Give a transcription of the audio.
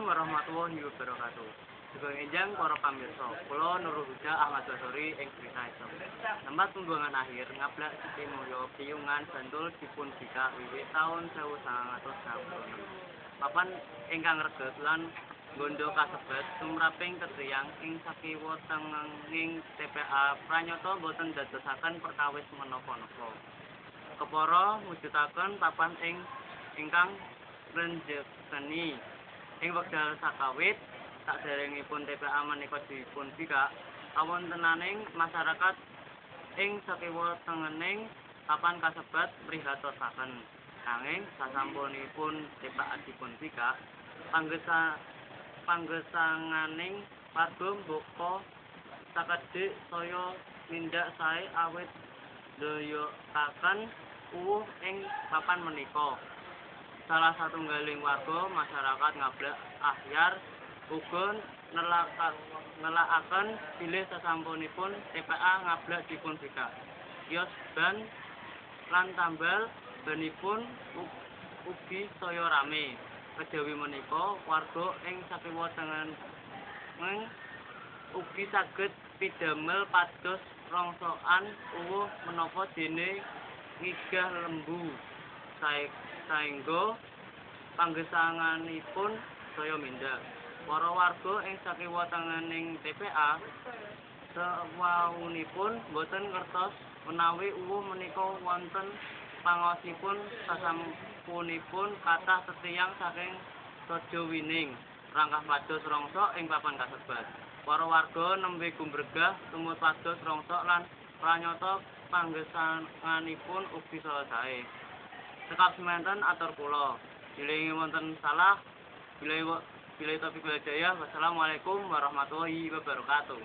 warahmatullahi wabarakatuh. Juga enjang para pamirsa, kula Nurul Huda Ahmad Basori ing Cerita Islam. Tempat pembuangan akhir ngablak Siti Mulyo Piyungan Bantul dipun bikak wiwit taun 1966. Papan ingkang reget lan nggondo kasebat tumraping ketriyang ing sakiwa tenging TPA pranyata boten dadosaken perkawis menapa-napa. Kepara mujudaken papan ingkang renjekeni ing wekdal sakawit saderengipun TPA menika dipun bikak kawontenaning masyarakat ing sakiwa tengening papan kasebat prihatosaken. Nanging sasampunipun TPA dipun bikak panggesanganing warga mboko sakedhik saya mindak sae awit ndoyokaken uwuh ing papan menika. Salah satunggaling warga masyarakat ngablak ahyar uga nelakaken bilih sasampunipun TPA ngablak dipun bikak. Kios ban lan tambal banipun ugi saya rame. Kejawi menika warga ing sakiwa tengeng ugi saged pidamel pados rongsokan uwuh menapa dene ngigah lembu saengga panggesanganipun saya mindak. Para warga ing sakiwa tengening TPA sewauhipun boten ngertos menawi uwuh menika wonten pangaosipun sasampunipun kathah tetiang saking Rajawining rangkah pados rongsok ing papan kasebat. Para warga nembe gumbregah tumut pados rongsok lan pranyata panggesanganipun ugi sae. Sekap semanten atur kula. Bilih wonten salah, bilih topik jaya. Wassalamualaikum warahmatullahi wabarakatuh.